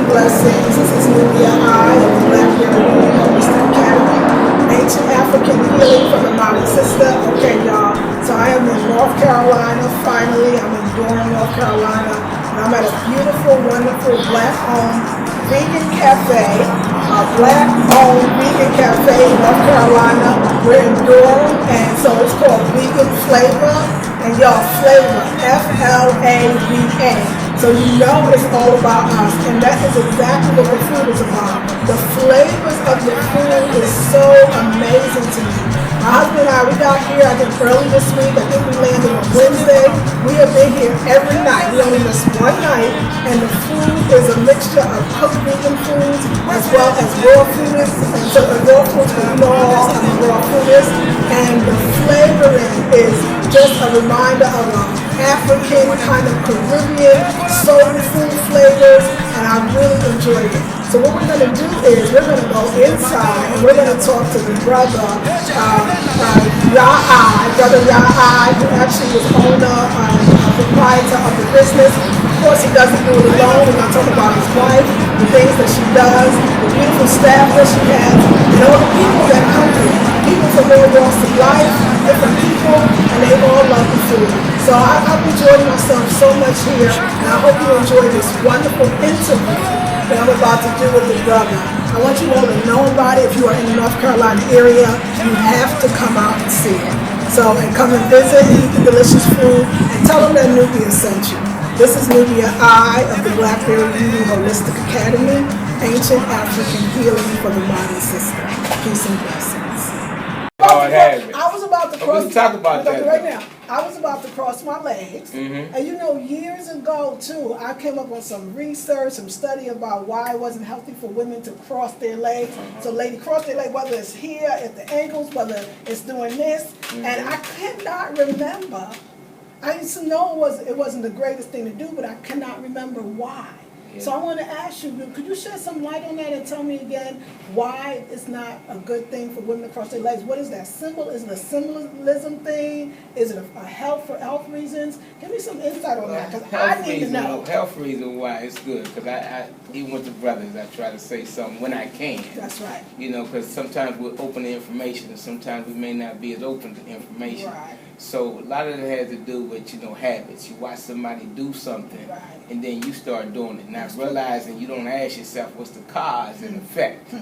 Blessings. This is Nubia I of the Black European Holistic Academy. Ancient African Healing for the Modern Sister. Okay, y'all. So I am in North Carolina. Finally, I'm in Durham, North Carolina. And I'm at a beautiful, wonderful Black-owned vegan cafe. A Black-owned vegan cafe in North Carolina. We're in Durham, and so it's called Vegan Flava. And y'all, Flava, Flava. So you know it's all about us, and that is exactly what the food is about. The flavors of the food is so amazing to me. My husband and I, we got here, I think early this week. I think we landed on Wednesday. We have been here every night. We only missed one night, and the food is a mixture of cooked vegan foods as well as raw foods. And so the raw foods, we know all of the raw foods, and the flavoring is just a reminder of African, kind of Caribbean, soul food flavors, and I really enjoyed it. So what we're going to do is we're going to go inside and we're going to talk to the brother, Brother Ya'ai, who actually is owner, proprietor of the business. Of course, he doesn't do it alone. We're going to talk about his wife, the things that she does, the beautiful staff that she has, and all the people that come here. People from all walks of life, different people, and they all love the food. So I've enjoyed myself so much here, and I hope you enjoy this wonderful interview that I'm about to do with the brother. I want you all to know about it. If you are in the North Carolina area, you have to come out and see it. So, and come and visit, eat the delicious food, and tell them that Nubia sent you. This is Nubia I of the Blackberry Beauty Holistic Academy, Ancient African Healing for the Modern Sister. Peace and blessings. I was about to cross. Talk about that right now. I was about to cross my legs, and you know, years ago too, I came up on some research, some study about why it wasn't healthy for women to cross their legs. So, lady, cross their leg, whether it's here at the ankles, whether it's doing this, and I could not remember. I used to know it wasn't the greatest thing to do, but I cannot remember why. Yeah. So I want to ask you, could you shed some light on that and tell me again why it's not a good thing for women to cross their legs? What is that symbol? Is it a symbolism thing? Is it a health for health reasons? Give me some insight on that, because I need to know. Health reason why it's good, because I even with the brothers, I try to say something when I can. That's right. You know, because sometimes we're open to information, and sometimes we may not be as open to information. Right. So a lot of it has to do with, you know, habits. You watch somebody do something, right, and then you start doing it. Not realizing you don't ask yourself what's the cause and effect.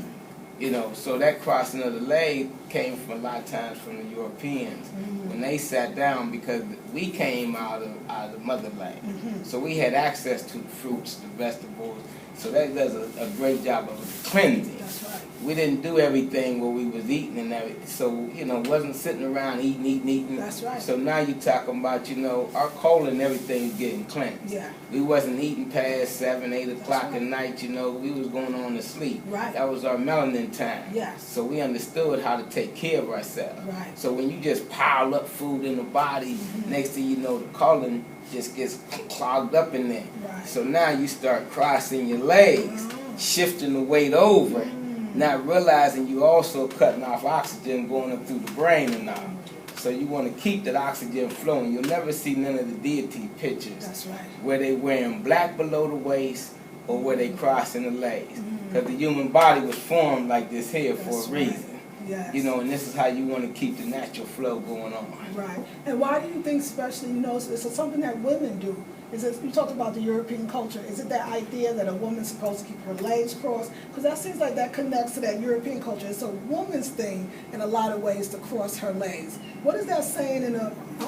You know, so that crossing of the leg came from a lot of times from the Europeans when they sat down, because we came out of the motherland. So we had access to the fruits, the vegetables. So that does a great job of cleansing. That's right. We didn't do everything what we was eating and everything. So, you know, wasn't sitting around eating. That's right. So now you're talking about, you know, our colon and everything is getting cleansed. Yeah. We wasn't eating past 7, 8 o'clock at night, you know. We was going on to sleep. Right. That was our melanin time. Yes. So we understood how to take care of ourselves. Right. So when you just pile up food in the body, next thing you know, the colon just gets clogged up in there. Right. So now you start crossing your legs, shifting the weight over, not realizing you also cutting off oxygen going up through the brain and all. So you want to keep that oxygen flowing. You'll never see none of the deity pictures. That's right. Where they wearing black below the waist or where they crossing the legs. Because the human body was formed like this here for a reason. Yes. You know, and this is how you want to keep the natural flow going on. Right. And why do you think, especially, you know, it's something that women do? Is it, you talked about the European culture. Is it that idea that a woman's supposed to keep her legs crossed? Because that seems like that connects to that European culture. It's a woman's thing in a lot of ways to cross her legs. What is that saying in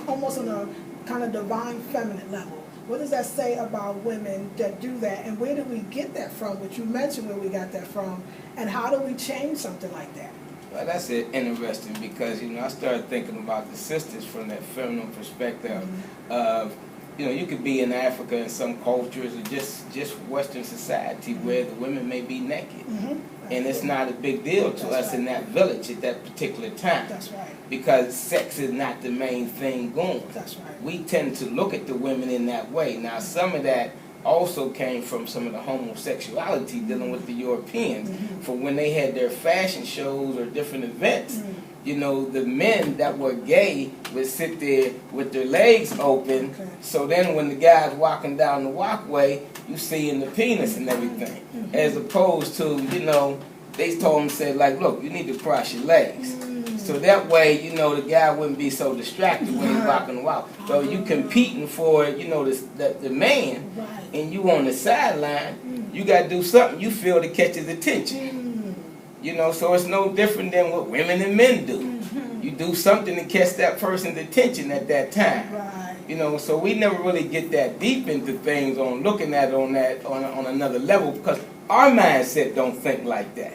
almost on a kind of divine feminine level? What does that say about women that do that? And where do we get that from? Which you mentioned where we got that from. And how do we change something like that? Well, that's interesting, because, you know, I started thinking about the sisters from that feminine perspective of, you know, you could be in Africa in some cultures or just Western society where the women may be naked. And it's not a big deal to us in that village at that particular time. That's right. Because sex is not the main thing going. That's right. We tend to look at the women in that way. Now, some of that also came from some of the homosexuality dealing with the Europeans. From when they had their fashion shows or different events, you know, the men that were gay would sit there with their legs open. So then when the guy's walking down the walkway, you seeing the penis and everything. As opposed to, you know, they told him, said, like, look, you need to cross your legs. So that way, you know, the guy wouldn't be so distracted when he's walking the walk. So you competing for, you know, the man, and you on the sideline, you got to do something you feel to catch his attention. You know, so it's no different than what women and men do. You do something to catch that person's attention at that time. You know, so we never really get that deep into things on looking at it on another level, because our mindset don't think like that.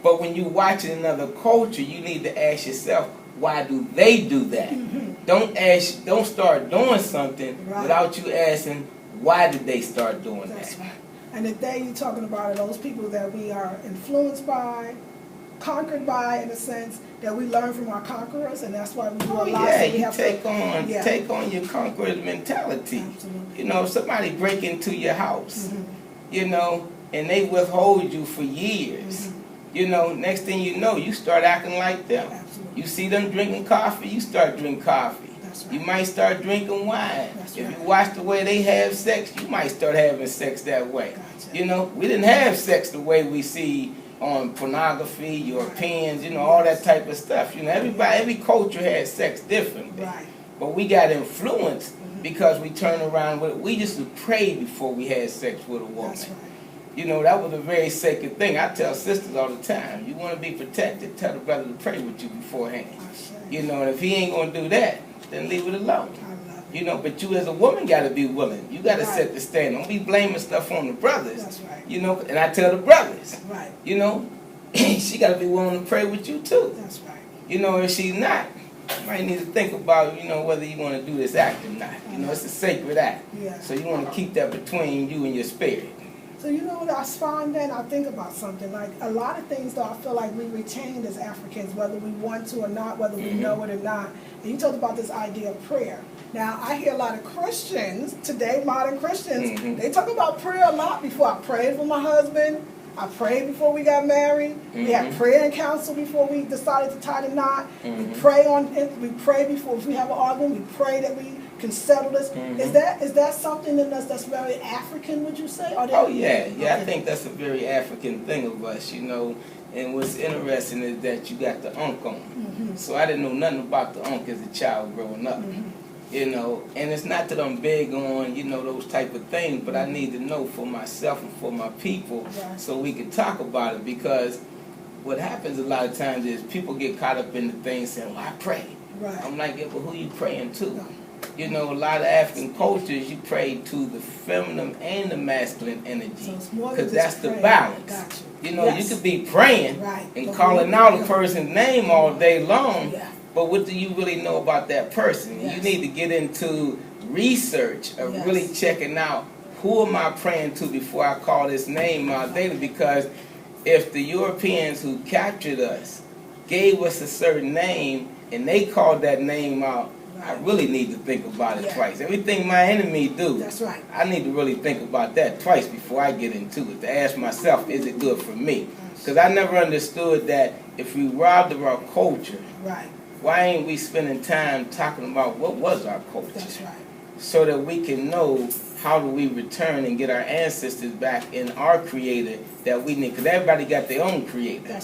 But when you watch another culture, you need to ask yourself, why do they do that? Don't start doing something without you asking, why did they start doing that? And the day you're talking about are those people that we are influenced by, conquered by, in a sense, that we learn from our conquerors, and that's why we do a lot. You take on your conqueror's mentality. You know, if somebody break into your house, you know, and they withhold you for years. You know, next thing you know, you start acting like them. You see them drinking coffee, you start drinking coffee. You might start drinking wine. If you watch the way they have sex, you might start having sex that way. You know, we didn't have sex the way we see on pornography, Europeans, you know, all that type of stuff. You know, every culture has sex differently. But we got influenced because we turned around with it. We used to pray before we had sex with a woman. You know, that was a very sacred thing. I tell sisters all the time, you want to be protected, tell the brother to pray with you beforehand. You know, and if he ain't going to do that, then leave it alone. You know, but you as a woman got to be willing. You got to set the standard. Don't be blaming stuff on the brothers. You know, and I tell the brothers, you know, she got to be willing to pray with you too. You know, if she's not, you might need to think about, you know, whether you want to do this act or not. You know, it's a sacred act. So you want to keep that between you and your spirit. So you know what I find then? I think about something like a lot of things though I feel like we retained as Africans, whether we want to or not, whether we know it or not. And you talked about this idea of prayer. Now I hear a lot of Christians today, modern Christians, they talk about prayer a lot. Before I prayed for my husband, I prayed before we got married. We had prayer and counsel before we decided to tie the knot. We pray before if we have an argument. We pray that we can settle this. Is that something in us that's very African, would you say? I think that's a very African thing of us, you know. And what's interesting is that you got the unk on. So I didn't know nothing about the unk as a child growing up. You know, and it's not that I'm big on, you know, those type of things, but I need to know for myself and for my people so we can talk about it, because what happens a lot of times is people get caught up in the things saying, well, I pray. I'm like, yeah, but who you praying to? You know, a lot of African cultures, you pray to the feminine and the masculine energy, because that's the balance. You know, you could be praying and calling out a person's name all day long, but what do you really know about that person? You need to get into research of really checking out, who am I praying to before I call this name out daily? Because if the Europeans who captured us gave us a certain name and they called that name out, I really need to think about it twice. Everything my enemy do, I need to really think about that twice before I get into it, to ask myself, is it good for me? Because I never understood that if we robbed of our culture, why ain't we spending time talking about what was our culture? So that we can know how do we return and get our ancestors back in our creator that we need. Because everybody got their own creator.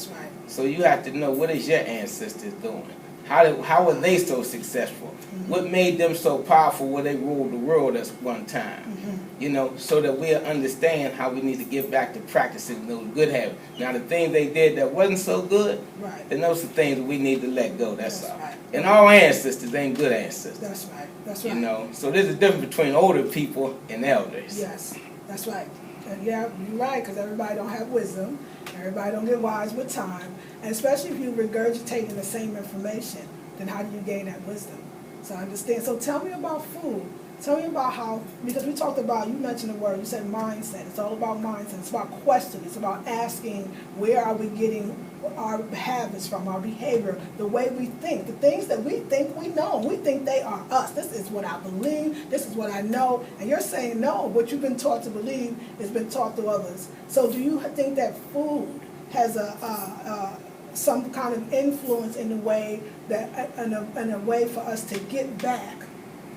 So you have to know, what is your ancestors doing? How were they so successful? What made them so powerful where they ruled the world at one time? You know, so that we'll understand how we need to get back to practicing those good habits. Now, the things they did that wasn't so good, then those are things that we need to let go, that's all. And all ancestors ain't good ancestors. You know, so there's a difference between older people and elders. That's right. And yeah, you're right, because everybody don't have wisdom. Everybody don't get wise with time. And especially if you're regurgitating the same information, then how do you gain that wisdom? So I understand. So tell me about food. Tell me about how, because we talked about, you mentioned the word, you said mindset. It's all about mindset. It's about questioning. It's about asking, where are we getting our habits from, our behavior, the way we think, the things that we think we know. We think they are us. This is what I believe. This is what I know. And you're saying, no, what you've been taught to believe has been taught to others. So do you think that food has some kind of influence in the way that, in a way for us to get back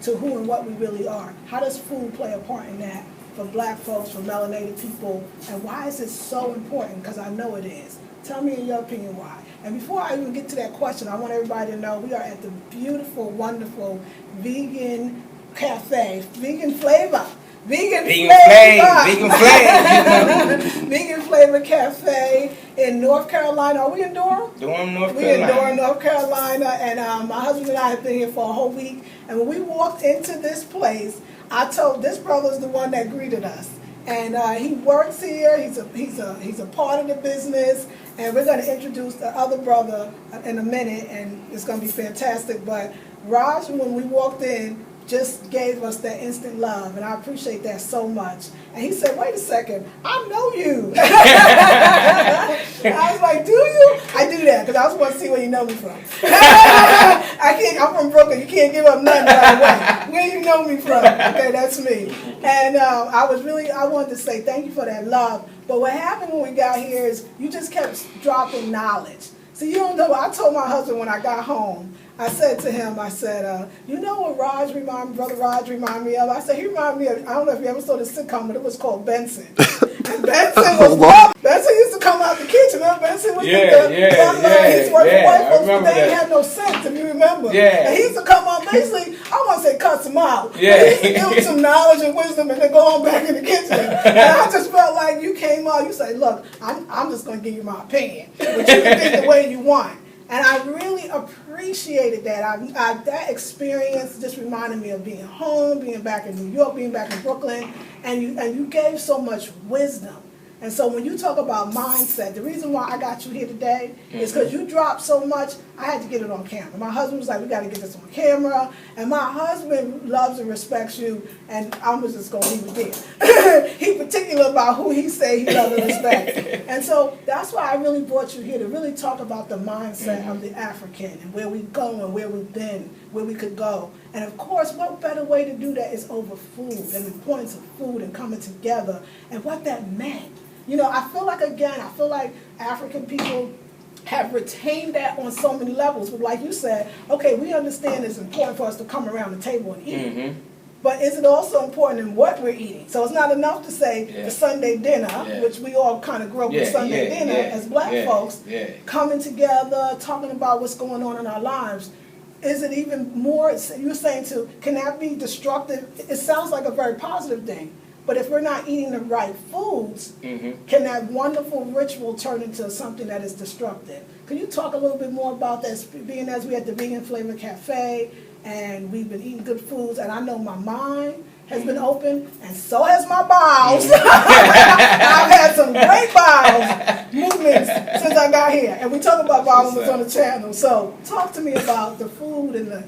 to who and what we really are? How does food play a part in that for black folks, for melanated people, and why is it so important? Because I know it is. Tell me in your opinion why. And before I even get to that question, I want everybody to know we are at the beautiful, wonderful vegan cafe, Vegan Flava. Vegan Flava Cafe in North Carolina. Are we in Durham? Durham, North Carolina. We're in Durham, North Carolina, and my husband and I have been here for a whole week. And when we walked into this place, I told this brother's the one that greeted us, and he works here. He's a part of the business, and we're going to introduce the other brother in a minute, and it's going to be fantastic. But Raj, when we walked in, just gave us that instant love, and I appreciate that so much. And he said, wait a second, I know you. I was like, do you? I do that, because I just want to see where you know me from. I'm from Brooklyn. You can't give up nothing right away. Where you know me from? Okay, that's me. And I wanted to say thank you for that love. But what happened when we got here is you just kept dropping knowledge. So you don't know, I told my husband when I got home, I said to him, you know what Brother Raj reminded me of? I said, he reminded me of, I don't know if you ever saw the sitcom, but it was called Benson. And Benson used to come out the kitchen. Remember Benson was he used to work for white folks, but they didn't have no sense, if you remember. Yeah. And he used to come out, basically, I want to say cuss him out. Yeah. But he used to give him some knowledge and wisdom and then go on back in the kitchen. And I just felt like you came out, you say, look, I'm just going to give you my opinion. But you can think the way you want. And I really appreciated that. That experience just reminded me of being home, being back in New York, being back in Brooklyn, and you gave so much wisdom. And so when you talk about mindset, the reason why I got you here today is because you dropped so much, I had to get it on camera. My husband was like, we got to get this on camera. And my husband loves and respects you, and I'm just going to leave it there. He's particular about who he say he loves and respects. And so that's why I really brought you here, to really talk about the mindset of the African and where we go and where we've been, where we could go. And of course, what better way to do that is over food and the importance of food and coming together and what that meant. You know, I feel like African people have retained that on so many levels. But like you said, okay, we understand it's important for us to come around the table and eat. Mm-hmm. But is it also important in what we're eating? So it's not enough to say the Sunday dinner, which we all kind of grew up with Sunday dinner as black folks, coming together, talking about what's going on in our lives. Is it even more, you're saying can that be destructive? It sounds like a very positive thing. But if we're not eating the right foods, can that wonderful ritual turn into something that is destructive? Can you talk a little bit more about that, being as we're at the Vegan Flava Cafe, and we've been eating good foods, and I know my mind has been open, and so has my bowels. I've had some great bowels movements since I got here, and we talk about bowel movements on the channel. So talk to me about the food and the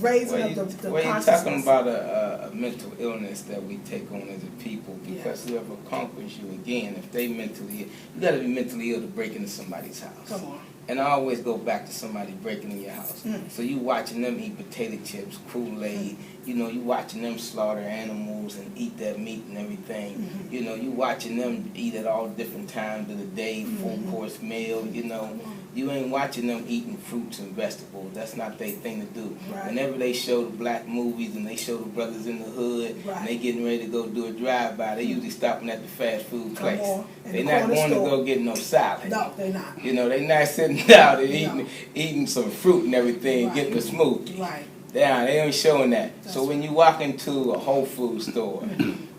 raising of the consciousness. You're talking about a mental illness that we take on as a people, because whoever conquers you, again, if they mentally ill, you got to be mentally ill to break into somebody's house. Come on. And I always go back to somebody breaking in your house. So you watching them eat potato chips, Kool-Aid, you know, you watching them slaughter animals and eat that meat and everything. You know, you watching them eat at all different times of the day, full-course meal, you know. You ain't watching them eating fruits and vegetables. That's not their thing to do. Right. Whenever they show the black movies and they show the brothers in the hood and they getting ready to go do a drive-by, they usually stopping at the fast food place. They're not going to go get no salad. No, they're not. You know, they're not sitting down and eating some fruit and everything, getting a smoothie. Right. They ain't showing that. So when you walk into a Whole Foods store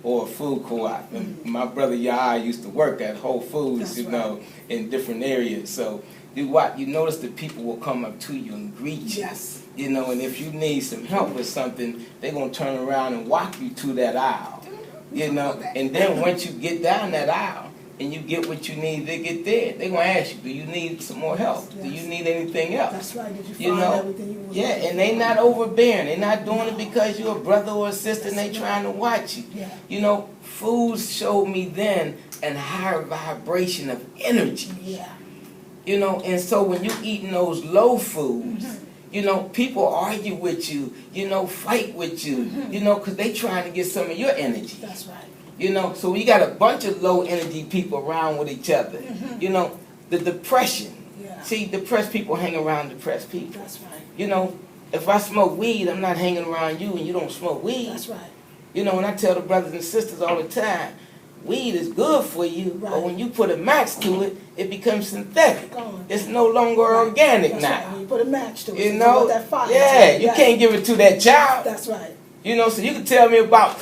or a food co-op, and my brother Yah used to work at Whole Foods, you know, in different areas. So you notice that people will come up to you and greet you. Yes. You know, and if you need some help with something, they're going to turn around and walk you to that aisle. You know, and then once you get down that aisle, and you get what you need to get there, they're going to ask you, do you need some more help? Yes. Do you need anything else? That's right. Did you find everything you was Yeah, looking and they for? not overbearing. They're not doing it because you're a brother or a sister and they That's trying to watch you. Yeah. You know, foods showed me then a higher vibration of energy. Yeah. You know, and so when you're eating those low foods, you know, people argue with you, you know, fight with you, you know, because they trying to get some of your energy. That's right. You know, so we got a bunch of low energy people around with each other. You know, the depression. Yeah. See, depressed people hang around depressed people. That's right. You know, if I smoke weed, I'm not hanging around you and you don't smoke weed. That's right. You know, and I tell the brothers and sisters all the time, weed is good for you, Right. but when you put a match to it, it becomes synthetic. Gone. It's no longer organic That's now. right. When you put a match to it, You so know, that fire yeah, to it. you Yes. can't give it to that child. That's right. You know, so you can tell me about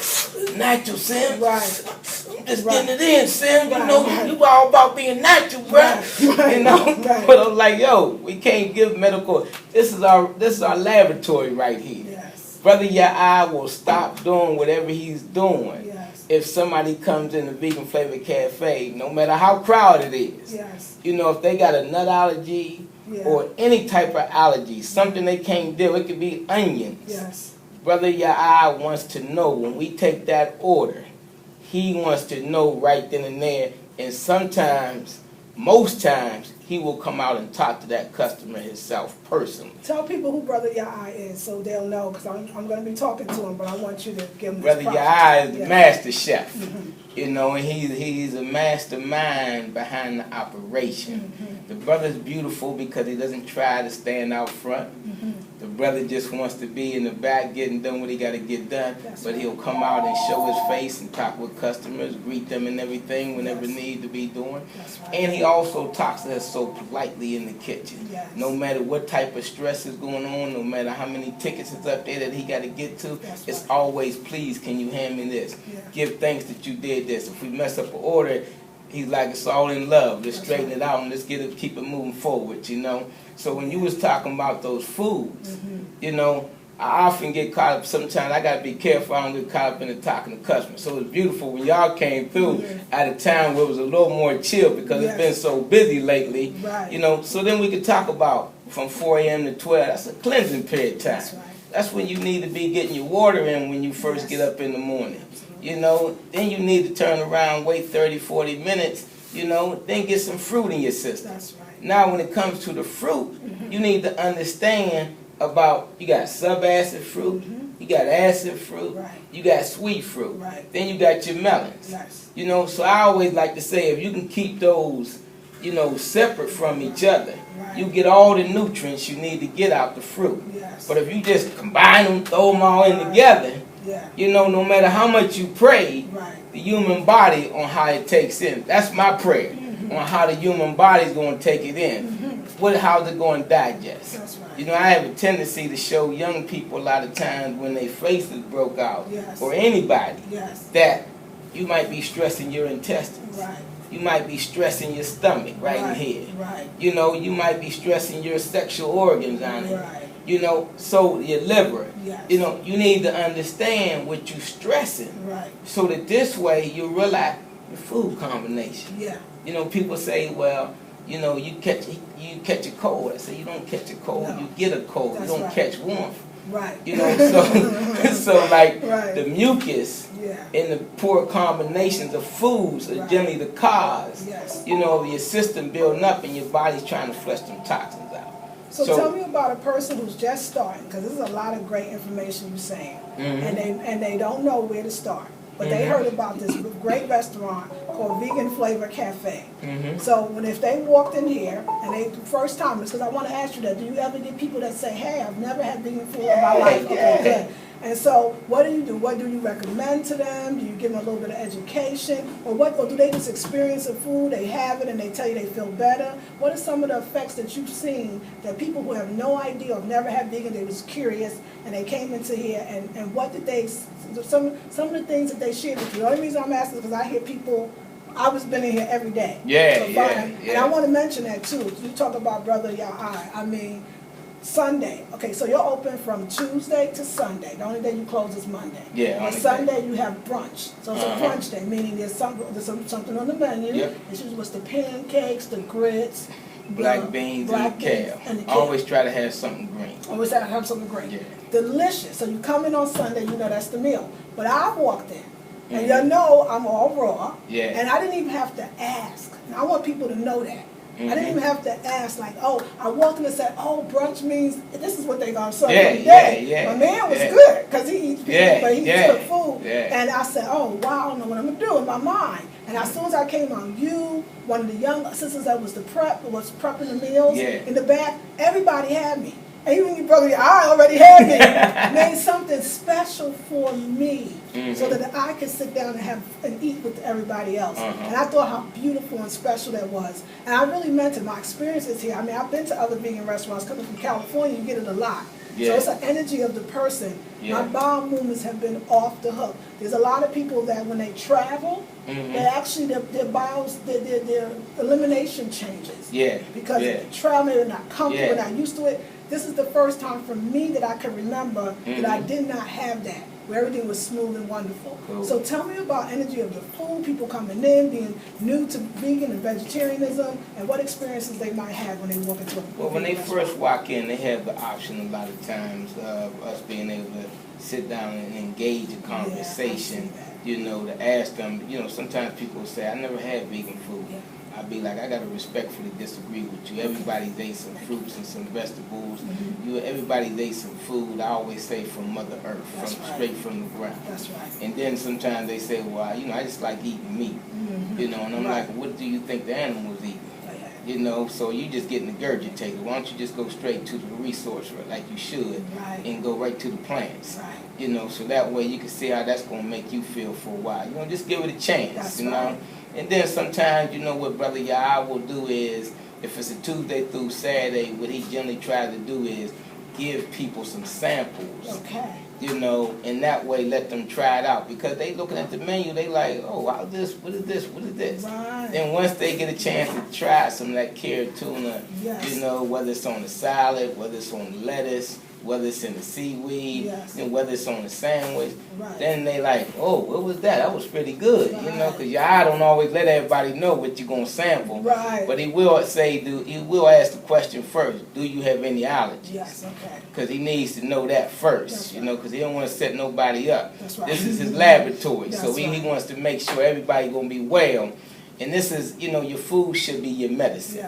natural, Sim. Right. I'm just Right. getting it in, Sim. You Right, know, right. you all about being natural, bruh. Right, You know, right. but I'm like, yo, we can't give medical. This is our laboratory right here. Yes. Brother Ya'ai will stop doing whatever he's doing Yes. if somebody comes in the Vegan Flavor Cafe, no matter how crowded it is. Yes. You know, if they got a nut allergy Yeah. or any type of allergy, something they can't do, it could be onions. Yes. Brother Ya'ai wants to know when we take that order, he wants to know right then and there, and sometimes, most times, he will come out and talk to that customer himself personally. Tell people who Brother Ya'ai is so they'll know, because I'm going to be talking to him, but I want you to give him Brother his props. Ya'ai is the Yeah. master chef, you know, and he's a mastermind behind the operation. The brother's beautiful because he doesn't try to stand out front. The brother just wants to be in the back getting done what he got to get done, That's but right. he'll come out and show his face and talk with customers, greet them and everything whenever Yes. need to be doing. That's right. And he also talks to us so politely in the kitchen. Yes. No matter what type of stress is going on, no matter how many tickets is up there that he got to get to, That's it's right. always, please, can you hand me this? Yeah. Give thanks that you did this. If we mess up an order, he's like, it's all in love. Let's That's straighten right. it out and let's keep it moving forward, you know? So when you was talking about those foods, you know, I often get caught up, sometimes I got to be careful I don't get caught up in the talking to customers. So it's beautiful when y'all came through at a time where it was a little more chill because Yes. it's been so busy lately, Right. you know. So then we could talk about from 4 a.m. to 12, that's a cleansing period time. That's right. That's when you need to be getting your water in when you first Yes. get up in the morning. You know, then you need to turn around, wait 30, 40 minutes, you know, then get some fruit in your system. That's right. Now when it comes to the fruit, you need to understand about, you got subacid fruit, you got acid fruit, Right. you got sweet fruit, Right. then you got your melons. Yes. You know, so I always like to say if you can keep those, you know, separate from each other, Right. you get all the nutrients you need to get out the fruit. Yes. But if you just combine them, throw them all in together, Yeah. you know, no matter how much you pray, Right. the human body on how it takes in. That's my prayer on how the human body's going to take it in. How's it going to digest? That's right. You know, I have a tendency to show young people a lot of times when their faces broke out, Yes. or anybody, Yes. that you might be stressing your intestines. Right. You might be stressing your stomach right in here. Right. You know, you might be stressing your sexual organs on it. Right. You know, so your liver. Yes. You know, you need to understand what you're stressing Right. so that this way you realize your food combination. Yeah. You know, people say, well, you know, you catch a cold. I say you don't catch a cold, No. you get a cold. That's you don't right. catch warmth. Right. You know, so so like Right. the mucus Yeah. and the poor combinations of foods are Right. generally the cause. Yes. You know, of your system building up and your body's trying to flush them toxins out. So tell me about a person who's just starting, because this is a lot of great information you're saying, and they don't know where to start. But they heard about this great restaurant called Vegan Flavor Cafe. So if they walked in here and they first timers, because I want to ask you that, do you ever get people that say, "Hey, I've never had vegan food in my life"? Okay, good. And so, what do you do? What do you recommend to them? Do you give them a little bit of education, or what? Or do they just experience the food? They have it, and they tell you they feel better. What are some of the effects that you've seen that people who have no idea or never had vegan, they was curious and they came into here, and what did they? Some of the things that they shared with you. The only reason I'm asking is because I hear people. I was been in here every day. Yeah, So, yeah, and yeah. I want to mention that too. You talk about Brother Ya'ai. I mean, Sunday. Okay, so you're open from Tuesday to Sunday. The only day you close is Monday. Yeah. On Sunday you have brunch. So it's a brunch day, meaning there's something on the menu. Yep. It's usually what's the pancakes, the grits, Black beans and the kale. Always try to have something green. Always have something green. Yeah. Delicious. So you come in on Sunday, you know that's the meal. But I walked in, and you know I'm all raw. Yeah. And I didn't even have to ask. And I want people to know that. I didn't even have to ask, like, oh, I walked in and said, oh, brunch means this is what they're going to serve every day. My man was good, because he eats people, but he eats good food. And I said, oh, wow, I don't know what I'm going to do in my mind. And as soon as I came on, you, one of the young sisters that was prepping the meals in the back, everybody had me. And even your brother, I already had me. Made something special for me, so that I could sit down and eat with everybody else. And I thought how beautiful and special that was. And I really meant it. My experiences here. I mean, I've been to other vegan restaurants. Coming from California, you get it a lot. So it's an energy of the person. My bowel movements have been off the hook. There's a lot of people that when they travel, they actually their bowels, their elimination changes. Because travel, they're not comfortable, not used to it. This is the first time for me that I can remember that I did not have that, where everything was smooth and wonderful. So tell me about energy of the food, people coming in, being new to vegan and vegetarianism, and what experiences they might have when they walk into a Well, when they first walk in, they have the option a lot of times of us being able to sit down and engage in conversation, you know, to ask them, you know, sometimes people say, I never had vegan food. I'd be like, I gotta respectfully disagree with you. Everybody's ate some fruits and some vegetables. Everybody's ate some food. I always say from Mother Earth, straight from the ground. That's right. And then sometimes they say, well, you know, I just like eating meat. You know, and I'm like, what do you think the animal's eating? You know, so you just getting regurgitated. Why don't you just go straight to the resource like you should, and go right to the plants? You know, so that way you can see how that's gonna make you feel for a while. You know, just give it a chance. You know. And then sometimes, you know, what Brother Yah will do is, if it's a Tuesday through Saturday, what he generally tries to do is give people some samples. You know, and that way let them try it out. Because they looking at the menu, they like, oh, wow, what is this? Then once they get a chance to try some of that carrot tuna, you know, whether it's on the salad, whether it's on the lettuce, whether it's in the seaweed, and whether it's on the sandwich, then they like, oh, what was that? That was pretty good, you know, because your eye don't always let everybody know what you're going to sample. But he will say, he will ask the question first, do you have any allergies? Because he needs to know that first, you know, because he don't want to set nobody up. This is his laboratory, so he wants to make sure everybody's going to be well. And this is, you know, your food should be your medicine.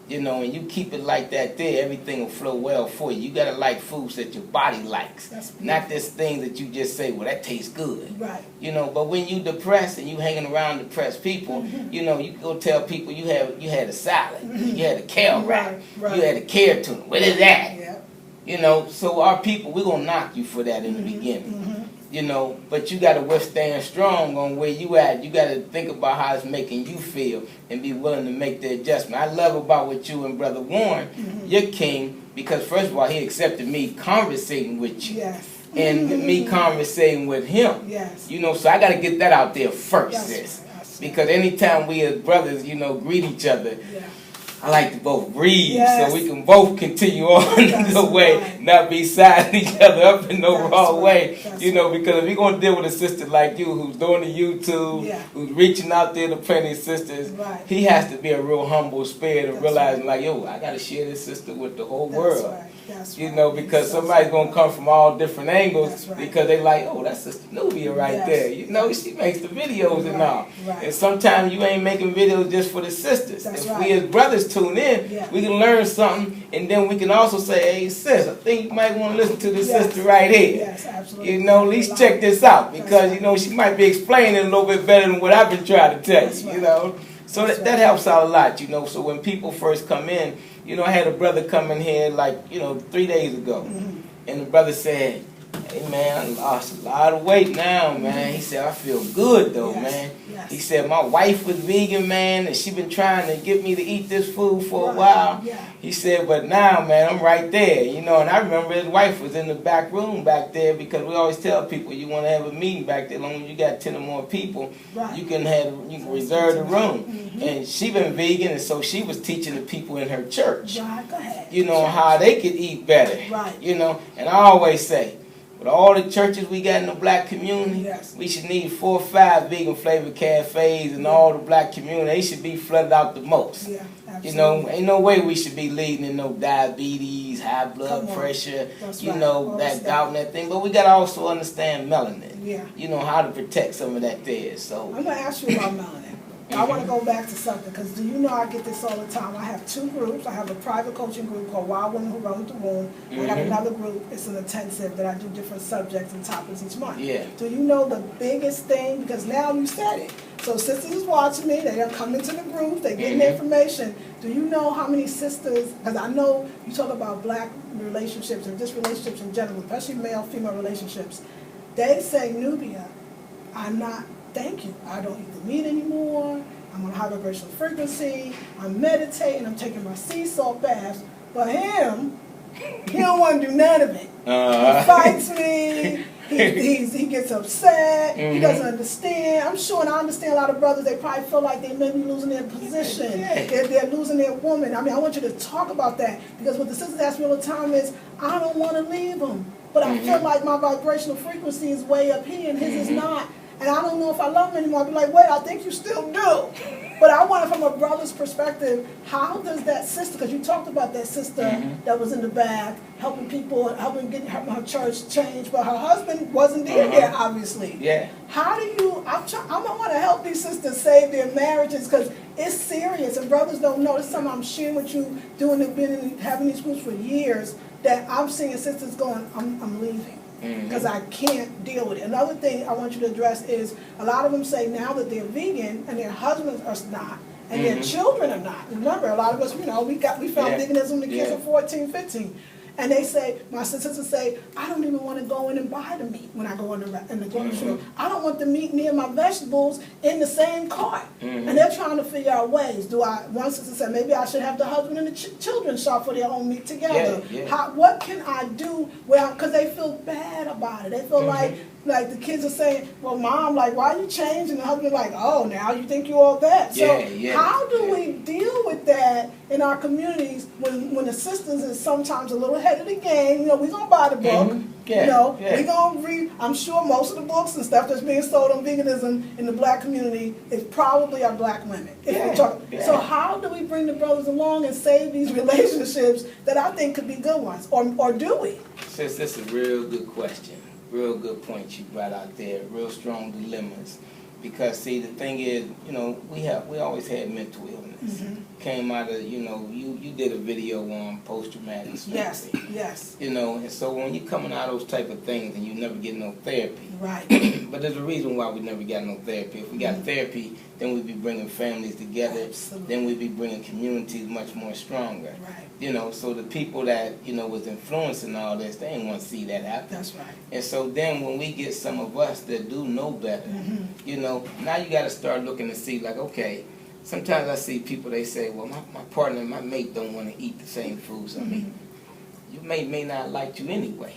You know, and you keep it like that there, everything will flow well for you. You got to like foods that your body likes. Not this thing that you just say, well, that tastes good. You know, but when you depressed and you hanging around depressed people, you know, you go tell people you had a salad, you had a kale wrap, you had a carrot tuna. What is that? You know, so our people, we're going to knock you for that in the beginning. You know, but you got to withstand strong on where you at. You got to think about how it's making you feel and be willing to make the adjustment. I love about what you and Brother Warren, your king, because first of all, he accepted me conversating with you. And me conversating with him. You know, so I got to get that out there first, sis. Because anytime we as brothers, you know, greet each other, I like to both breathe so we can both continue on the way, not be siding each other up in no wrong way. You know, because if you're going to deal with a sister like you who's doing the YouTube, who's reaching out there to plenty of sisters, he has to be a real humble spirit and realizing like, yo, I got to share this sister with the whole world. You know, because somebody's going to come from all different angles because they like, oh, that's Sister Nubia right there. You know, she makes the videos and all. And sometimes you ain't making videos just for the sisters. If we as brothers tune in, we can learn something, and then we can also say, hey, sis, I think you might want to listen to this sister right here. You know, at least check this out because, you know, she might be explaining it a little bit better than what I've been trying to tell you, you know. So that helps out a lot, you know. So when people first come in, you know, I had a brother come in here like, you know, 3 days ago. And the brother said, hey, man, I lost a lot of weight now, man. He said, I feel good, though, man. He said, my wife was vegan, man, and she been trying to get me to eat this food for a while. He said, but now, man, I'm right there, you know. And I remember his wife was in the back room back there because we always tell people you want to have a meeting back there. As long as you got 10 or more people, you can reserve the room. And she been vegan, and so she was teaching the people in her church. you know, how they could eat better. Right. You know, and I always say, with all the churches we got in the black community, yes. we should need 4 or 5 vegan flavored cafes in all the black community. They should be flooded out the most. Yeah, absolutely. You know, ain't no way we should be leading in no diabetes, high blood pressure, you know, that gout and that thing. But we got to also understand melanin. Yeah. You know, how to protect some of that there. So I'm going to ask you about melanin. I want to go back to something, because do you know I get this all the time. I have 2 groups. I have a private coaching group called Wild Women Who Run with the Womb. I got another group, it's an intensive, that I do different subjects and topics each month. Yeah. Do you know the biggest thing, because now you said it, so sisters is watching me, they are coming to the group, they getting information. Do you know how many sisters, because I know you talk about black relationships and just relationships in general, especially male-female relationships, they say, Nubia, I'm not, thank you, I don't eat the meat anymore, I'm on high vibrational frequency, I'm meditating, I'm taking my sea salt baths, but him, he don't want to do none of it. He fights me, he gets upset, he doesn't understand. I'm sure, and I understand a lot of brothers, they probably feel like they may be losing their position, they're losing their woman. I mean, I want you to talk about that, because what the sisters ask me all the time is, I don't want to leave him, but I feel like my vibrational frequency is way up here and his is not. And I don't know if I love him anymore. I'll be like, wait, I think you still do. But I want it from a brother's perspective. How does that sister, because you talked about that sister that was in the back, helping people, helping her church change, but her husband wasn't there yet, obviously. Yeah. How do you, I want to help these sisters save their marriages, because it's serious, and brothers don't know. This is something I'm sharing with you, having these groups for years, that I'm seeing sisters going, I'm leaving. Because I can't deal with it. Another thing I want you to address is, a lot of them say now that they're vegan and their husbands are not, and their children are not. Remember, a lot of us, you know, we found veganism when the kids are 14, 15. And they say, my sisters say, I don't even want to go in and buy the meat when I go in the grocery store. I don't want the meat near my vegetables in the same cart. And they're trying to figure out ways. One sister said, maybe I should have the husband and the children shop for their own meat together. What can I do? Well, because they feel bad about it. They feel like the kids are saying, well, Mom, like, why are you changing? The husband like, oh, now you think you're all that. So how do we deal with that in our communities when the sisters is sometimes a little ahead of the game? You know, we're going to buy the book. You know, we're going to read. I'm sure most of the books and stuff that's being sold on veganism in the black community is probably our black women. So how do we bring the brothers along and save these relationships that I think could be good ones? Or do we? Sis, that's a real good question. Real good point you brought out there. Real strong dilemmas. Because see, the thing is, you know, we always had mental illness. Came out of, you know, you did a video on post-traumatic stress. Yes. You know, and so when you're coming out of those type of things and you never get no therapy. Right. But there's a reason why we never got no therapy. If we got therapy, then we'd be bringing families together. Absolutely. Then we'd be bringing communities much more stronger. Right. You know, so the people that, you know, was influencing all this, they didn't want to see that happen. That's right. And so then when we get some of us that do know better, you know, now you got to start looking to see, like, okay, sometimes I see people, they say, well, my partner, my mate don't want to eat the same foods I eat. Your mate may not like you anyway.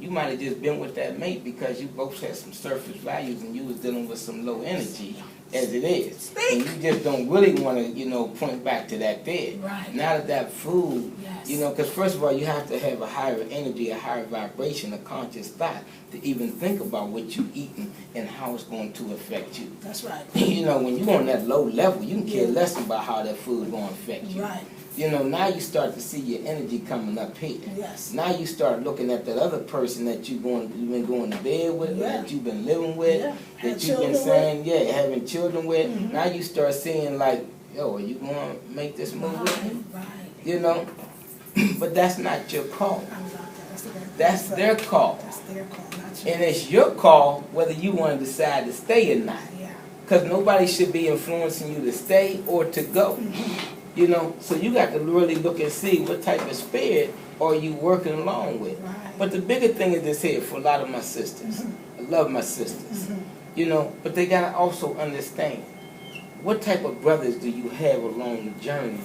You might have just been with that mate because you both had some surface values and you was dealing with some low energy as it is. And you just don't really want to, you know, point back to that there. Right. Now that food, you know, because first of all, you have to have a higher energy, a higher vibration, a conscious thought to even think about what you're eating and how it's going to affect you. That's right. You know, when you're on that low level, you can care less about how that food is going to affect you. Right. You know, now you start to see your energy coming up here. Yes. Now you start looking at that other person that you've been going to bed with, or that you've been living with, that you've been saying, having children with. Now you start seeing like, yo, are you going to make this move with me? Right. You know? But that's not your call. That's their call. That's their call, not yours. And it's your call whether you want to decide to stay or not. Yeah. Because nobody should be influencing you to stay or to go. You know, so you got to really look and see what type of spirit are you working along with. Right. But the bigger thing is this here for a lot of my sisters. I love my sisters. You know, but they got to also understand what type of brothers do you have along the journey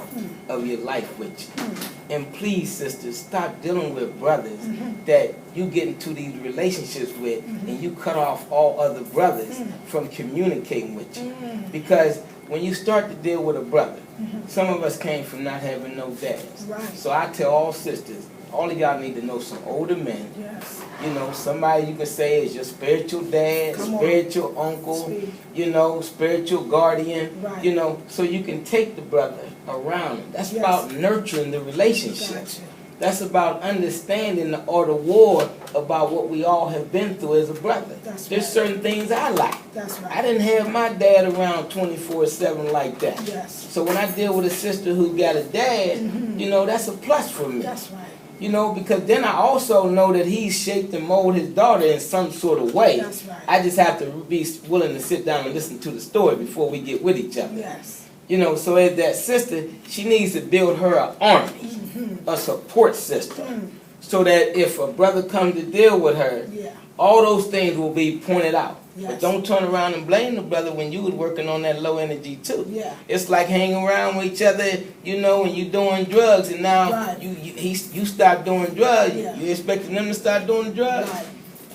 of your life with you. And please, sisters, stop dealing with brothers that you get into these relationships with and you cut off all other brothers from communicating with you. Because when you start to deal with a brother Some of us came from not having no dads. Right. So I tell all sisters, all of y'all need to know some older men. Yes. You know, somebody you can say is your spiritual dad, spiritual uncle, you know, spiritual guardian, Right. you know, so you can take the brother around him. That's about nurturing the relationship. Gotcha. That's about understanding the art of war about what we all have been through as a brother. That's There's right. certain things I like. That's right. I didn't have my dad around 24/7 like that. Yes. So when I deal with a sister who got a dad, you know, that's a plus for me. That's right. You know, because then I also know that he's shaped and molded his daughter in some sort of way. That's right. I just have to be willing to sit down and listen to the story before we get with each other. Yes. You know, so as that sister, she needs to build her an army, a support system, so that if a brother comes to deal with her, all those things will be pointed out. Yes. But don't turn around and blame the brother when you was working on that low energy too. Yeah. It's like hanging around with each other, you know, when you doing drugs, and now you start doing drugs. Yeah. You expecting them to start doing drugs? Right.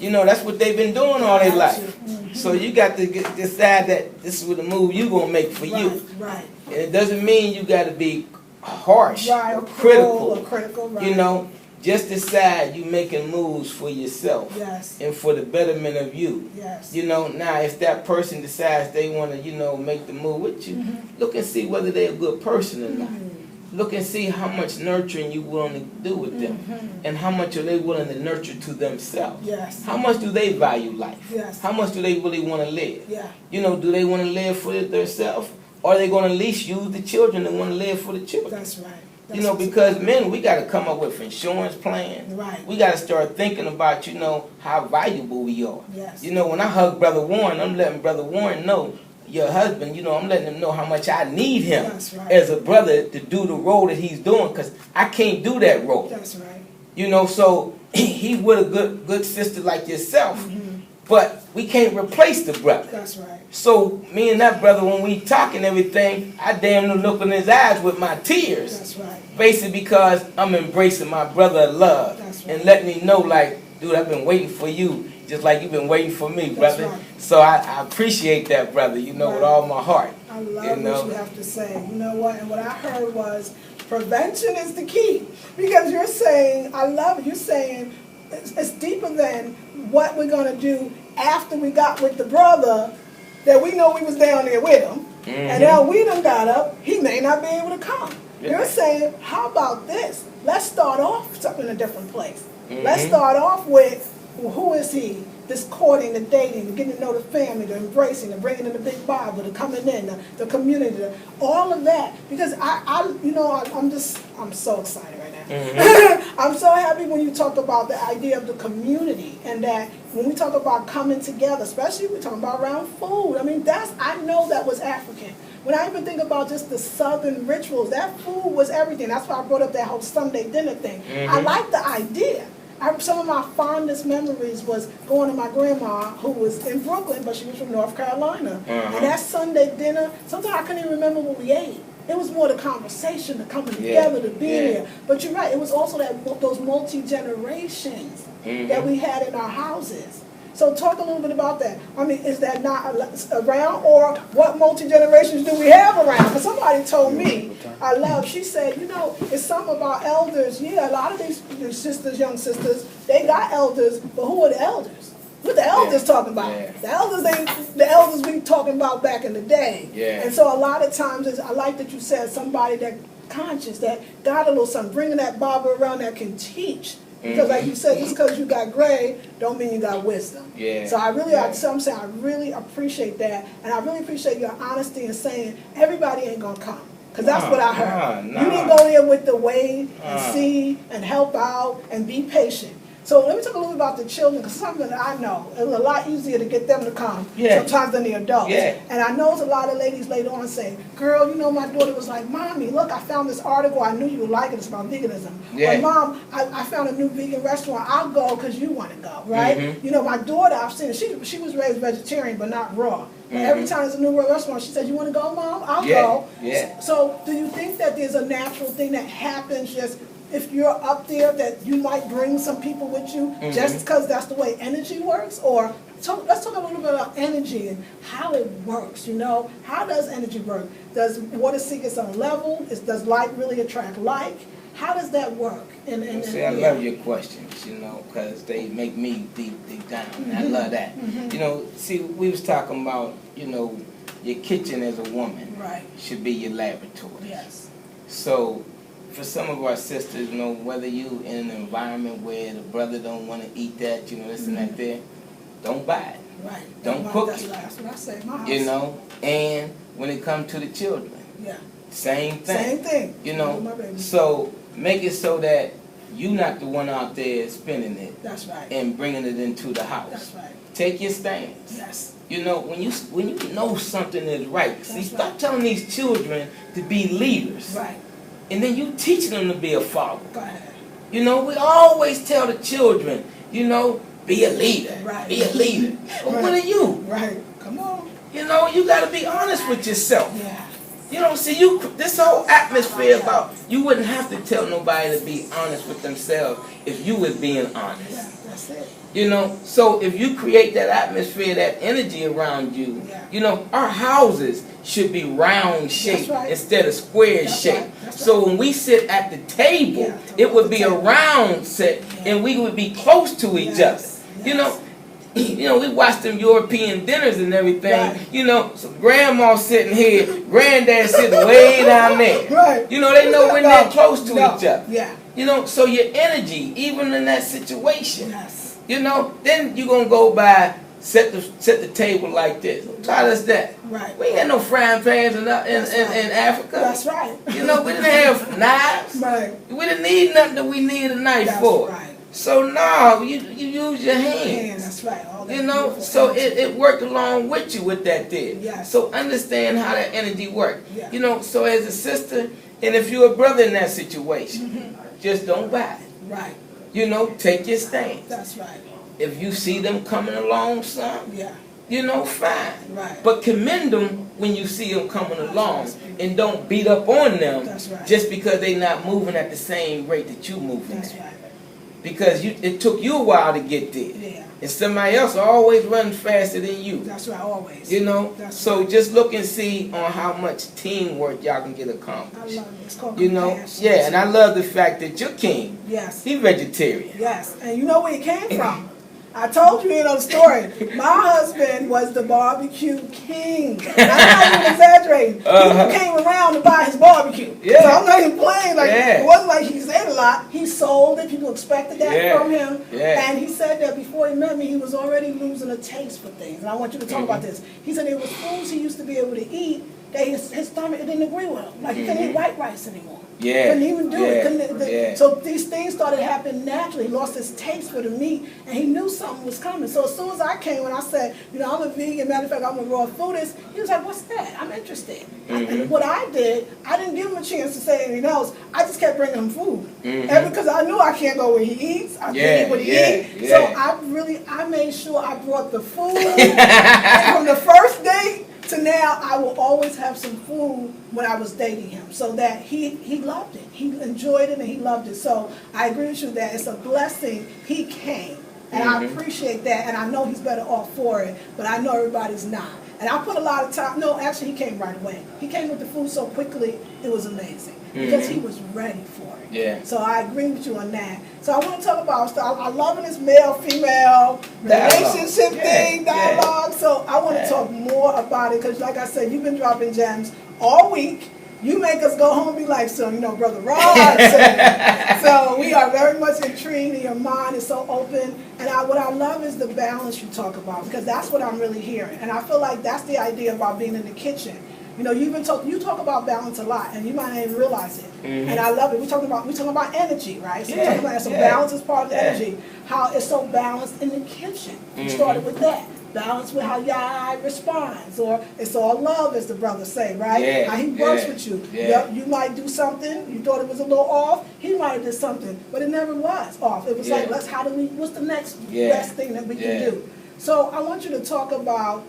You know, that's what they've been doing all their life. So you got to decide that this is what the move you gonna make for you. Right. And it doesn't mean you got to be harsh Right. or critical. Right. You know, just decide you making moves for yourself Yes. and for the betterment of you. Yes. You know, now if that person decides they want to, you know, make the move with you, look and see whether they're a good person or not. Look and see how much nurturing you willing to do with them, and how much are they willing to nurture to themselves. Yes. How much do they value life? Yes. How much do they really want to live? Yeah. You know, do they want to live for themselves, or are they going to at least use the children and want to live for the children? That's right. You know, because men, we got to come up with insurance plans. Right. We got to start thinking about, you know, how valuable we are. Yes. You know, when I hug Brother Warren, I'm letting Brother Warren know, your husband, you know, I'm letting him know how much I need him as a brother to do the role that he's doing, because I can't do that role. That's right. You know, so he with a good sister like yourself, but we can't replace the brother. That's right. So me and that brother, when we talk and everything, I damn near look in his eyes with my tears. That's right. Basically because I'm embracing my brother love. That's right. And letting him know, like, dude, I've been waiting for you, just like you've been waiting for me, That's brother. right. So I appreciate that, brother, you know, with all my heart. I love you know? what you have to say. You know what? And what I heard was prevention is the key. Because you're saying, I love it, you're saying it's deeper than what we're going to do after we got with the brother, that we know we was down there with him. And now we done got up, he may not be able to come. You're saying, how about this? Let's start off in a different place. Let's start off with, well, who is he? This courting, the dating, the getting to know the family, the embracing, the bringing in the big Bible, the coming in, the community, all of that. Because I'm so excited right now. I'm so happy when you talk about the idea of the community, and that when we talk about coming together, especially we're talking about around food. I mean, I know that was African. When I even think about just the Southern rituals, that food was everything. That's why I brought up that whole Sunday dinner thing. I like the idea. Some of my fondest memories was going to my grandma, who was in Brooklyn, but she was from North Carolina. And that Sunday dinner, sometimes I couldn't even remember what we ate. It was more the conversation, the coming together, the being here. But you're right, it was also those multi-generations that we had in our houses. So talk a little bit about that. I mean, is that not around, or what multi-generations do we have around? Because somebody told me, she said, you know, it's something about elders. Yeah, a lot of these sisters, young sisters, they got elders, but who are the elders? What the elders talking about? The elders we talking about back in the day. And so a lot of times, I like that you said somebody that conscious, that got a little something, bringing that Bible around that can teach. Because like you said, just because you got gray don't mean you got wisdom. So I really, I'm saying I really appreciate that, and I really appreciate your honesty in saying everybody ain't gonna come. Because that's what I heard. You need to go there with the wait and see and help out and be patient. So let me talk a little bit about the children, because something that I know, it's a lot easier to get them to come sometimes than the adults. And I know a lot of ladies later on say, girl, you know, my daughter was like, Mommy, look, I found this article, I knew you would like it, it's about veganism. Or Mom, I found a new vegan restaurant, I'll go because you want to go, right? You know, my daughter, I've seen, she was raised vegetarian but not raw. Every time there's a New World restaurant, she says, "You want to go, Mom? I'll go." Yeah. So, do you think that there's a natural thing that happens just if you're up there that you might bring some people with you just because that's the way energy works? Or let's talk a little bit about energy and how it works. You know, how does energy work? Does water seek its own level? Does light really attract like? How does that work? See, I love your questions, you know, because they make me deep down. And I love that. You know, see, we was talking about, you know, your kitchen as a woman should be your laboratory. Yes. So, for some of our sisters, you know, whether you in an environment where the brother don't want to eat that, you know, this and that there, don't buy it. Right. Don't cook it. That's what I say. My house. You know, and when it comes to the children, same thing. Same thing. You know, so make it so that you not the one out there spending it. That's right. And bringing it into the house. That's right. Take your stance. Yes. You know, when you know something is right, see, stop telling these children to be leaders. Right. And then you teach them to be a father. Go ahead. You know, we always tell the children, you know, be a leader. Right. Be a leader. But what are you? Right. Come on. You know, you got to be honest with yourself. Yeah. You know, see, this whole atmosphere about you wouldn't have to tell nobody to be honest with themselves if you was being honest. Yeah, that's it. You know, so if you create that atmosphere, that energy around you, you know, our houses should be round shaped instead of square shaped. So when we sit at the table, it would be a round set and we would be close to each other. You know, we watch them European dinners and everything. You know, so grandma sitting here, granddad sitting way down there. Right. You know, they know we're not close to each other. Yeah. You know, so your energy, even in that situation, Yes. you know, then you're going to go by, set the table like this. Try us that. Right. We ain't got no frying pans in Africa. That's right. You know, we didn't have knives. Right. We didn't need nothing that we need a knife for. Right. So no, you use your hands. That's right. All that you know, so it worked along with you with that there. Yes. So understand how that energy works. Yeah. You know, so as a sister, and if you're a brother in that situation, just don't buy it. Right. You know, take your stance. That's right. If you see them coming along, son, you know, fine. Right. But commend them when you see them coming along, and don't beat up on them just because they're not moving at the same rate that you moving at. Right. Because it took you a while to get there. Yeah. And somebody else always runs faster than you. That's right, always. You know? So just look and see on how much teamwork y'all can get accomplished. I love it. It's called you know? compassion. Yeah, and I love the fact that your king, he's vegetarian. Yes. And you know where he came from? I told you the story. My husband was the barbecue king. I'm not even exaggerating. People came around to buy his barbecue. Yeah. So I'm not even playing. Like it wasn't like he said a lot. He sold it. People expected that from him. Yeah. And he said that before he met me, he was already losing a taste for things. And I want you to talk about this. He said there was foods he used to be able to eat that his stomach didn't agree with him. Like he couldn't eat white rice anymore. Couldn't even do it. So these things started happening naturally. He lost his taste for the meat, and he knew something was coming. So as soon as I came and I said, you know, I'm a vegan, matter of fact, I'm a raw foodist, he was like, what's that? I'm interested. And what I did, I didn't give him a chance to say anything else. I just kept bringing him food. And because I knew I can't go where he eats, I can't eat what he eats. So I made sure I brought the food. And from the first date to now, I will always have some food when I was dating him, so that he loved it. He enjoyed it and he loved it. So I agree with you that it's a blessing he came. And I appreciate that, and I know he's better off for it, but I know everybody's not. And I put a lot of time, no, actually he came right away. He came with the food so quickly, it was amazing, because he was ready for it. Yeah. So I agree with you on that. So I want to talk about, I love this male-female relationship thing, dialogue. So I want to talk more about it, because like I said, you've been dropping gems all week. You make us go home and be like, so, you know, Brother Rod said. So we are very much intrigued, and your mind is so open. And what I love is the balance you talk about, because that's what I'm really hearing. And I feel like that's the idea about being in the kitchen. You know, you talk about balance a lot, and you might not even realize it. And I love it. We're talking about energy, right? So we're talking about balance is part of the energy. How it's so balanced in the kitchen. We started with that. Balance with how y'all responds, or it's all love, as the brothers say, right? How he works with you. You might do something, you thought it was a little off, he might have did something, but it never was off. It was like, what's the next best thing that we can do? So I want you to talk about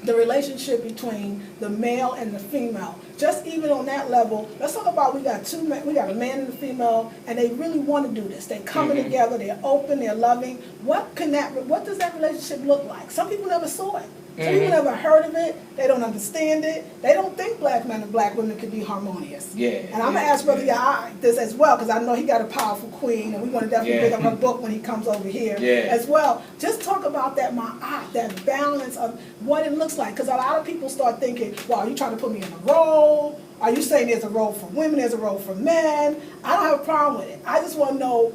the relationship between the male and the female. Just even on that level, let's talk about we got two men, we got a man and a female, and they really want to do this. They're coming together, they're open, they're loving. What does that relationship look like? Some people never saw it. Some people never heard of it. They don't understand it. They don't think black men and black women could be harmonious. Yeah. And I'm going to ask Brother Yah this as well, because I know he got a powerful queen, and we want to definitely pick up her book when he comes over here as well. Just talk about that ma'at, that balance of what it looks like. Because a lot of people start thinking, well, are you trying to put me in a role? Are you saying there's a role for women, there's a role for men? I don't have a problem with it. I just want to know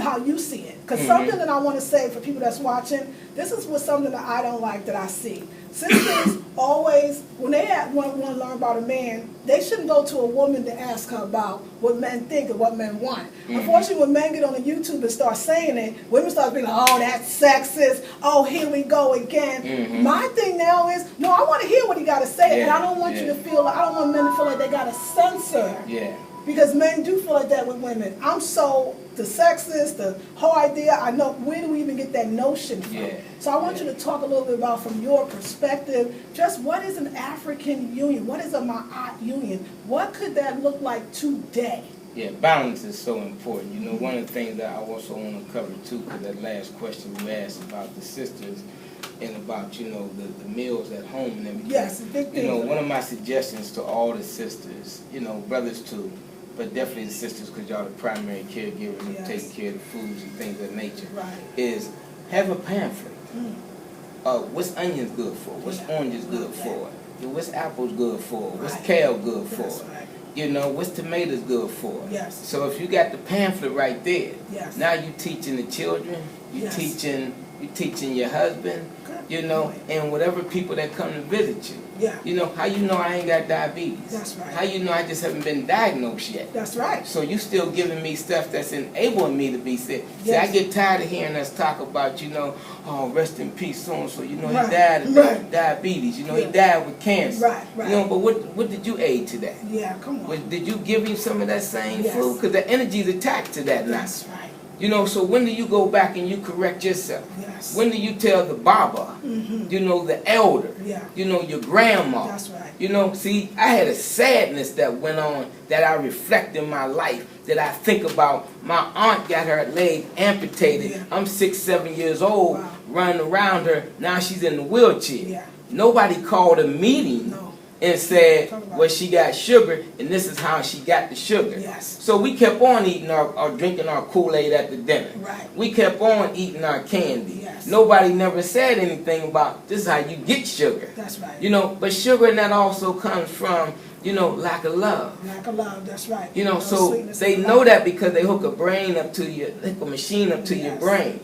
how you see it. Because something that I want to say for people that's watching, this is something that I don't like that I see. Sisters always, when they want to learn about a man, they shouldn't go to a woman to ask her about what men think and what men want. Unfortunately, when men get on the YouTube and start saying it, women start being like, oh, that's sexist. Oh, here we go again. My thing now is, no, I want to hear what he got to say. And I don't want you to feel, I don't want men to feel like they got to censor. Because men do feel like that with women. I'm so, the sexist, the whole idea, I know, where do we even get that notion from? So I want you to talk a little bit about, from your perspective, just what is an African union? What is a ma'at union? What could that look like today? Yeah, balance is so important. You know, one of the things that I also want to cover too, because that last question you asked about the sisters and about, you know, the meals at home and everything. Yes, a big thing. You know, one of my suggestions to all the sisters, you know, brothers too, but definitely the sisters, because y'all the primary caregivers and taking care of the foods and things of that nature, is have a pamphlet. What's onions good for? What's oranges good for? What's apples good for? What's kale good for? You know, what's tomatoes good for? So if you got the pamphlet right there, now you teaching the children, you teaching your husband, you know, and whatever people that come to visit you. You know, how you know I ain't got diabetes? How you know I just haven't been diagnosed yet? So you still giving me stuff that's enabling me to be sick. See, I get tired of hearing us talk about, you know, oh, rest in peace, so-and-so, you know, he died of diabetes, you know, he died with cancer. You know, but what did you aid to that? Come on. Did you give him some of that same food? Because the energy is attached to that now. You know, so when do you go back and you correct yourself? When do you tell the Baba, you know, the elder, you know, your grandma? You know, see, I had a sadness that went on that I reflect in my life, that I think about. My aunt got her leg amputated. I'm 6, 7 years old, running around her. Now she's in the wheelchair. Nobody called a meeting and said, well, she got sugar, and this is how she got the sugar. So we kept on eating or drinking our Kool-Aid at the dinner. We kept on eating our candy. Nobody never said anything about, this is how you get sugar. You know, but sugar and that also comes from, you know, lack of love. Lack of love, that's right. You know, so they know that because they hook a brain up to your, hook a machine up to your brain.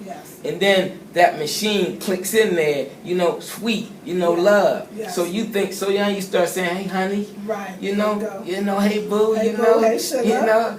And then that machine clicks in there, you know, sweet, you know, love. So you think, so now you start saying, hey, honey, you know, hey, boo, hey, you know, hey, sugar. you know,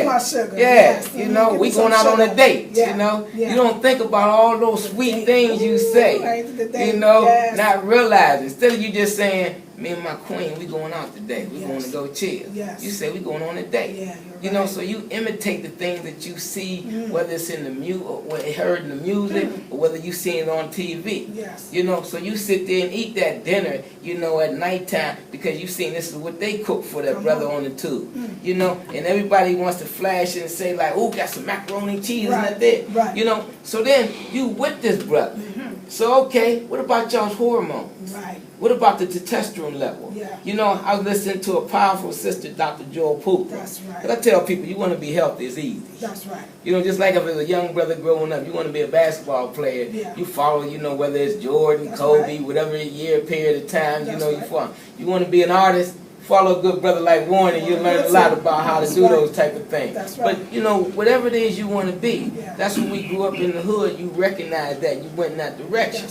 My sugar. You know, we going out on a date, you know. You don't think about all those sweet things you say, you know, not realizing. Instead of you just saying, me and my queen, we going out today. We going to go chill. You say we going on a date. You know, so you imitate the things that you see, whether it's in the music, or heard in the music, or whether you see it on TV. You know, so you sit there and eat that dinner, you know, at nighttime, because you seen this is what they cook for that brother on the tube. You know, and everybody wants to flash and say like, oh, got some macaroni and cheese and that. You know, so then you with this brother. So okay, what about y'all's hormones? What about the testosterone level? You know, I was listening to a powerful sister, Dr. Joel Pooper. I tell people, you want to be healthy, it's easy. You know, just like if it's a young brother growing up, you want to be a basketball player, you follow, you know, whether it's Jordan, Kobe, whatever year, period of time, you know, you follow. You want to be an artist, follow a good brother like Warren, and you'll learn a lot about how to do those type of things. But, you know, whatever it is you want to be, that's when we grew up in the hood, you recognize that, you went in that direction.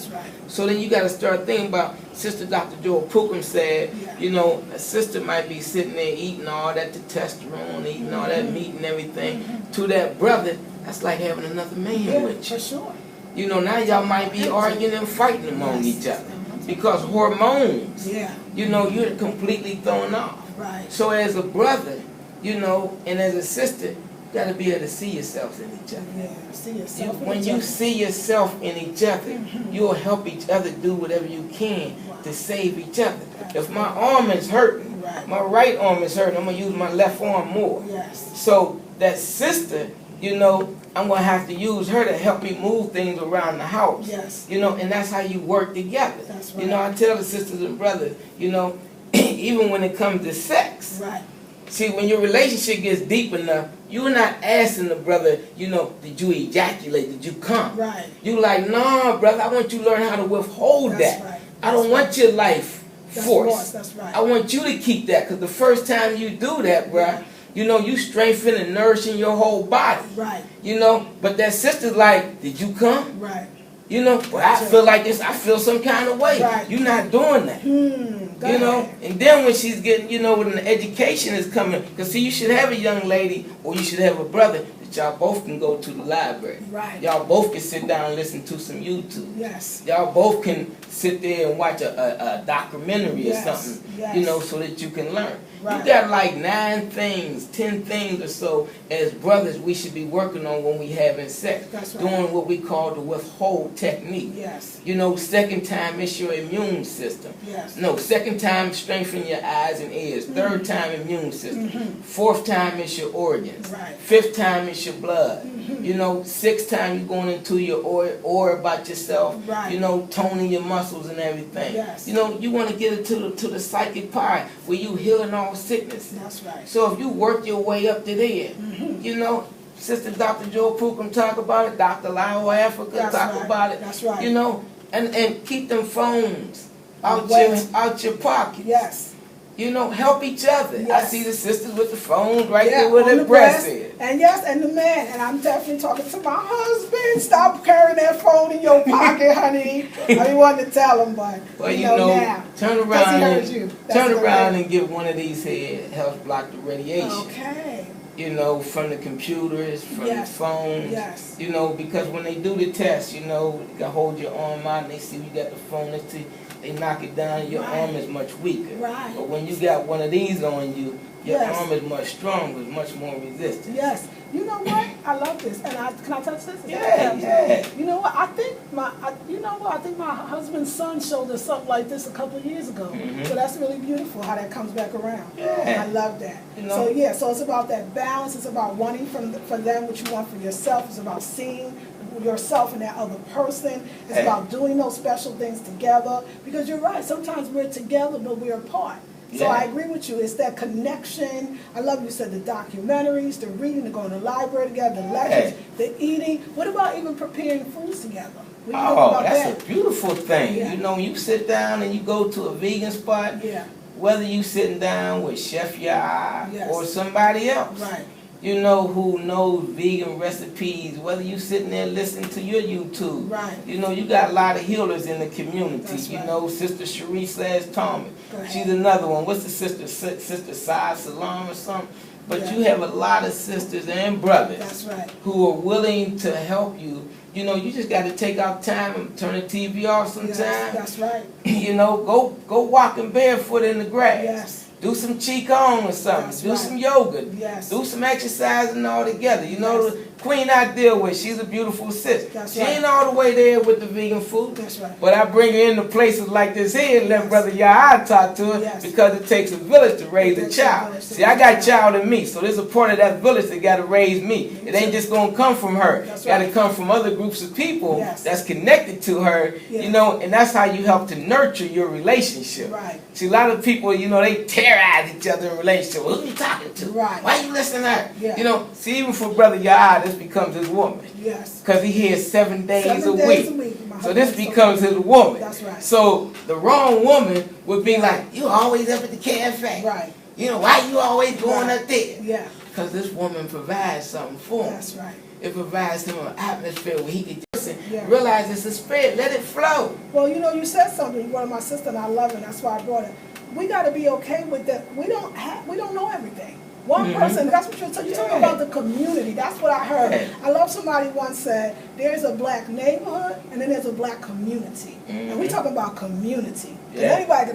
So then you got to start thinking about, Sister Dr. Joel Pookum said, you know, a sister might be sitting there eating all that testosterone, eating all that meat and everything. To that brother, that's like having another man with you. You know, now y'all might be arguing and fighting among each other. Because hormones, you know, you're completely thrown off. So as a brother, you know, and as a sister, You got to be able to see yourselves in each other. Yeah, see yourself. When you see yourself in each other, you'll help each other do whatever you can to save each other. If my arm is hurting, my right arm is hurting, I'm going to use my left arm more. Yes. So that sister, you know, I'm going to have to use her to help me move things around the house. Yes. You know, and that's how you work together. That's right. You know, I tell the sisters and brothers, you know, even when it comes to sex. Right. See, when your relationship gets deep enough, you're not asking the brother, you know, did you ejaculate, did you come? Right. You like, nah, brother, I want you to learn how to withhold That's that. right. I don't want your life forced. That's right. I want you to keep that, because the first time you do that, bruh, you know, you strengthen and nourishing your whole body. Right. You know, but that sister's like, did you come? Right. You know, well, I feel like this, I feel some kind of way. Right. You're not doing that. You know, and then when she's getting, you know, when the education is coming, because see, you should have a young lady or you should have a brother that y'all both can go to the library. Right. Y'all both can sit down and listen to some YouTube. Yes. Y'all both can sit there and watch a documentary or Yes. something, Yes. you know, so that you can learn. Right. You got like 9 things, 10 things or so as brothers we should be working on when we having sex. That's right. Doing what we call the withhold technique. Yes. You know, second time it's your immune system. Yes. No, second time strengthen your eyes and ears. Third time immune system. Fourth time it's your organs. Right. Fifth time it's your blood. You know, sixth time you're going into your aura about yourself. Right. You know, toning your muscles and everything. Yes. You know, you want to get it to the psychic part where you healing all sickness. That's right. So if you work your way up to there, you know, Sister Dr. Joe Pookum talk about it, Dr. Lyle Africa That's talk right. about it. That's right. You know, and keep them phones out your pocket. Yes. You know, help each other. Yes. I see the sisters with the phone right there on where the their breast is. And yes, and the man, and I'm definitely talking to my husband. Stop carrying that phone in your pocket, honey. I didn't want to tell him, but Well, you know now. turn around and get one of these here. It helps block the radiation. Okay. You know, from the computers, from the phones. Yes. You know, because when they do the test, you know, you can hold your arm out and they see you got the phone. They knock it down. Your arm is much weaker. Right. But when you got one of these on you, your Yes. arm is much stronger, much more resistant. Yes. You know what? I love this. And can I touch this? Yeah. You know what? I think my husband's son showed us something like this a couple of years ago. So that's really beautiful how that comes back around. Yeah. I love that. You know? So it's about that balance. It's about wanting for them what you want for yourself. It's about seeing yourself and that other person. It's about doing those special things together. Because you're right. Sometimes we're together, but we're apart. So I agree with you. It's that connection. I love you said the documentaries, the reading, the going to the library together, the lectures, the eating. What about even preparing foods together? What do you think about that's a beautiful thing. Yeah. You know, when you sit down and you go to a vegan spot, whether you sitting down with Chef Yah or somebody else, you know, who knows vegan recipes, whether you sitting there listening to your YouTube, you know, you got a lot of healers in the community. You know, Sister Cherie / Thomas. She's another one. What's the sister? Sister Sai Salam or something? But you have a lot of sisters and brothers who are willing to help you. You know, you just got to take out time and turn the TV off sometime. That's right. You know, go walking barefoot in the grass. Yes. Do some qigong or something. Do some yoga. Do some exercising all together. You know, the queen I deal with, she's a beautiful sister. She ain't all the way there with the vegan food. But I bring her into places like this here and let Brother Yah talk to her because it takes a village to raise a child. See, I got child in me, so there's a part of that village that got to raise me. It ain't just going to come from her. It got to come from other groups of people that's connected to her, you know, and that's how you help to nurture your relationship. See, a lot of people, you know, they terrorize each other in relationship. Well, who you talking to? Why you listening to her? You know, see, even for Brother Yah, this becomes his woman. Because he hears 7 days a week. So this becomes his woman. So the wrong woman would be like, you always up at the cafe. You know, why you always going up there? Because this woman provides something for him. It provides him an atmosphere where he can just realize it's a spirit. Let it flow. Well, you know, you said something. You brought my sister, and I love it. And that's why I brought it. We got to be okay with that. We don't know everything. One person, that's what you're talking about, the community. That's what I heard. I love somebody once said, there's a black neighborhood and then there's a black community. And we talking about community. Anybody